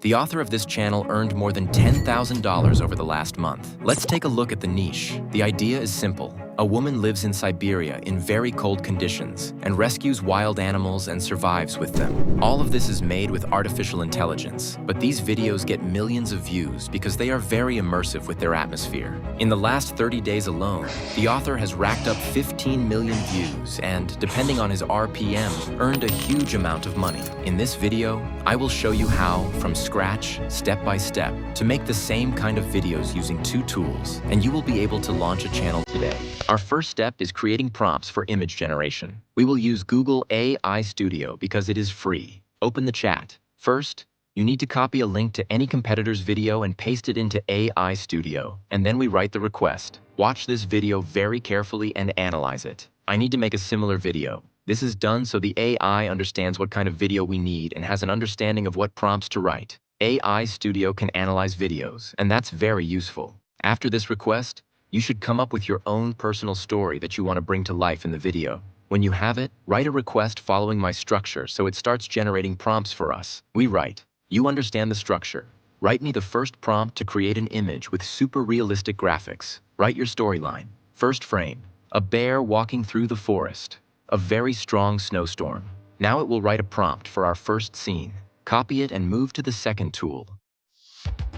The author of this channel earned more than $10,000 over the last month. Let's take a look at the niche. The idea is simple. A woman lives in Siberia in very cold conditions and rescues wild animals and survives with them. All of this is made with artificial intelligence, but these videos get millions of views because they are very immersive with their atmosphere. In the last 30 days alone, the author has racked up 15 million views and, depending on his RPM, earned a huge amount of money. In this video, I will show you how, from scratch, step by step, to make the same kind of videos using 2 tools, and you will be able to launch a channel today. Our first step is creating prompts for image generation. We will use Google AI Studio because it is free. Open the chat. First, you need to copy a link to any competitor's video and paste it into AI Studio, and then we write the request. Watch this video very carefully and analyze it. I need to make a similar video. This is done so the AI understands what kind of video we need and has an understanding of what prompts to write. AI Studio can analyze videos, and that's very useful. After this request, you should come up with your own personal story that you want to bring to life in the video. When you have it, write a request following my structure so it starts generating prompts for us. We write, you understand the structure. Write me the first prompt to create an image with super realistic graphics. Write your storyline. First frame, a bear walking through the forest. A very strong snowstorm. Now it will write a prompt for our first scene. Copy it and move to the second tool.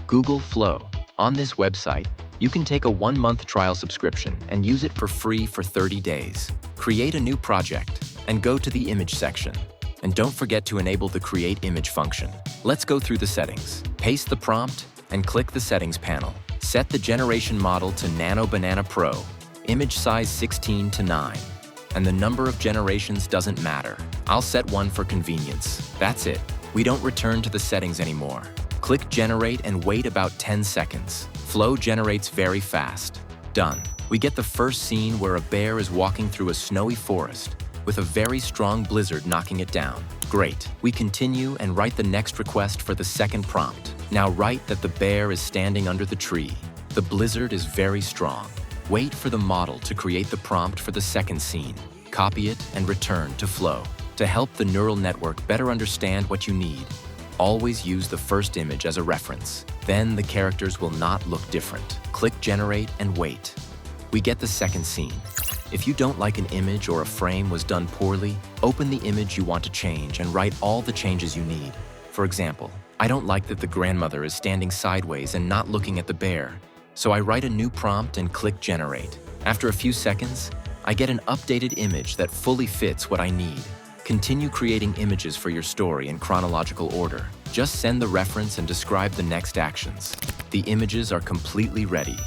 Google Flow. On this website, you can take a 1-month trial subscription and use it for free for 30 days. Create a new project and go to the image section. And don't forget to enable the Create Image function. Let's go through the settings. Paste the prompt and click the Settings panel. Set the generation model to Nano Banana Pro. Image size 16:9. And the number of generations doesn't matter. I'll set one for convenience. That's it. We don't return to the settings anymore. Click Generate and wait about 10 seconds. Flow generates very fast. Done. We get the first scene where a bear is walking through a snowy forest with a very strong blizzard knocking it down. Great. We continue and write the next request for the second prompt. Now write that the bear is standing under the tree. The blizzard is very strong. Wait for the model to create the prompt for the second scene. Copy it and return to Flow. To help the neural network better understand what you need, always use the first image as a reference. Then the characters will not look different. Click Generate and wait. We get the second scene. If you don't like an image or a frame was done poorly, open the image you want to change and write all the changes you need. For example, I don't like that the grandmother is standing sideways and not looking at the bear. So I write a new prompt and click Generate. After a few seconds, I get an updated image that fully fits what I need. Continue creating images for your story in chronological order. Just send the reference and describe the next actions. The images are completely ready.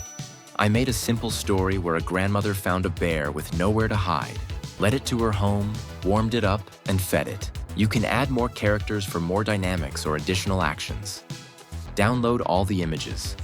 I made a simple story where a grandmother found a bear with nowhere to hide, led it to her home, warmed it up, and fed it. You can add more characters for more dynamics or additional actions. Download all the images.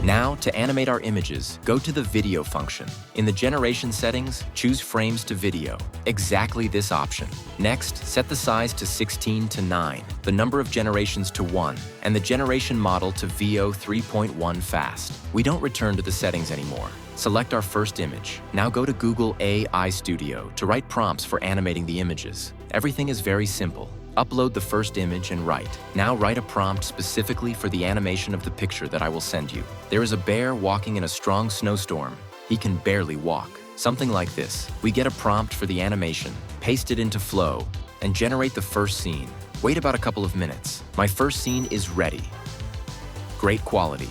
Now, to animate our images, go to the Video function. In the generation settings, choose Frames to Video. Exactly this option. Next, set the size to 16:9, the number of generations to 1, and the generation model to VO 3.1 fast. We don't return to the settings anymore. Select our first image. Now go to Google AI Studio to write prompts for animating the images. Everything is very simple. Upload the first image and write. Now write a prompt specifically for the animation of the picture that I will send you. There is a bear walking in a strong snowstorm. He can barely walk. Something like this. We get a prompt for the animation, paste it into Flow, and generate the first scene. Wait about a couple of minutes. My first scene is ready. Great quality.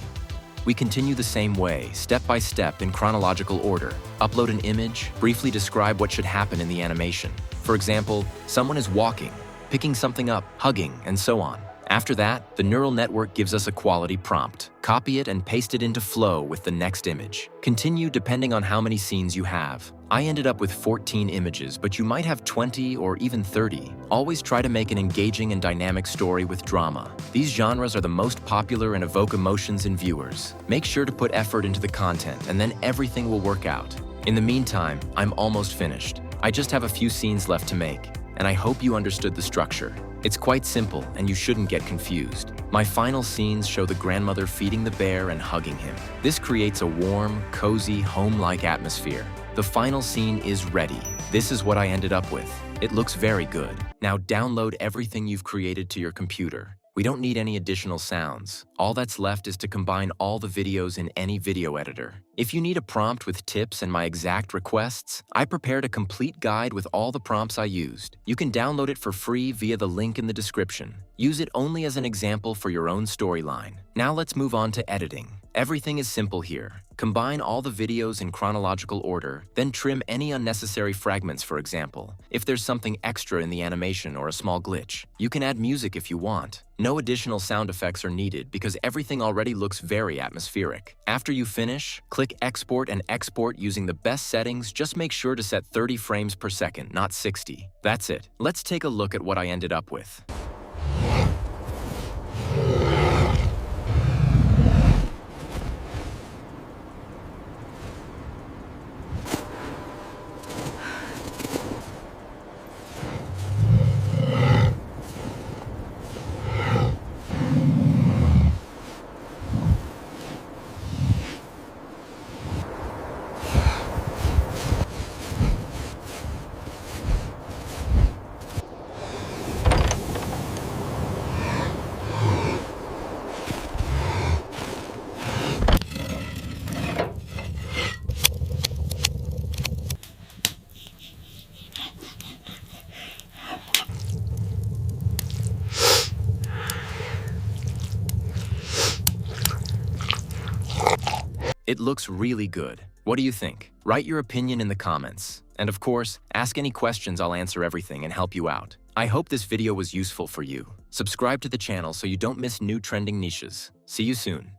We continue the same way, step by step in chronological order. Upload an image, briefly describe what should happen in the animation. For example, someone is walking, picking something up, hugging, and so on. After that, the neural network gives us a quality prompt. Copy it and paste it into Flow with the next image. Continue depending on how many scenes you have. I ended up with 14 images, but you might have 20 or even 30. Always try to make an engaging and dynamic story with drama. These genres are the most popular and evoke emotions in viewers. Make sure to put effort into the content, and then everything will work out. In the meantime, I'm almost finished. I just have a few scenes left to make, and I hope you understood the structure. It's quite simple, and you shouldn't get confused. My final scenes show the grandmother feeding the bear and hugging him. This creates a warm, cozy, home-like atmosphere. The final scene is ready. This is what I ended up with. It looks very good. Now download everything you've created to your computer. We don't need any additional sounds. All that's left is to combine all the videos in any video editor. If you need a prompt with tips and my exact requests, I prepared a complete guide with all the prompts I used. You can download it for free via the link in the description. Use it only as an example for your own storyline. Now let's move on to editing. Everything is simple here. Combine all the videos in chronological order, then trim any unnecessary fragments, for example, if there's something extra in the animation or a small glitch. You can add music if you want. No additional sound effects are needed because everything already looks very atmospheric. After you finish, click Export and export using the best settings. Just make sure to set 30 frames per second, not 60. That's it. Let's take a look at what I ended up with. It looks really good. What do you think? Write your opinion in the comments. And of course, ask any questions. I'll answer everything and help you out. I hope this video was useful for you. Subscribe to the channel so you don't miss new trending niches. See you soon.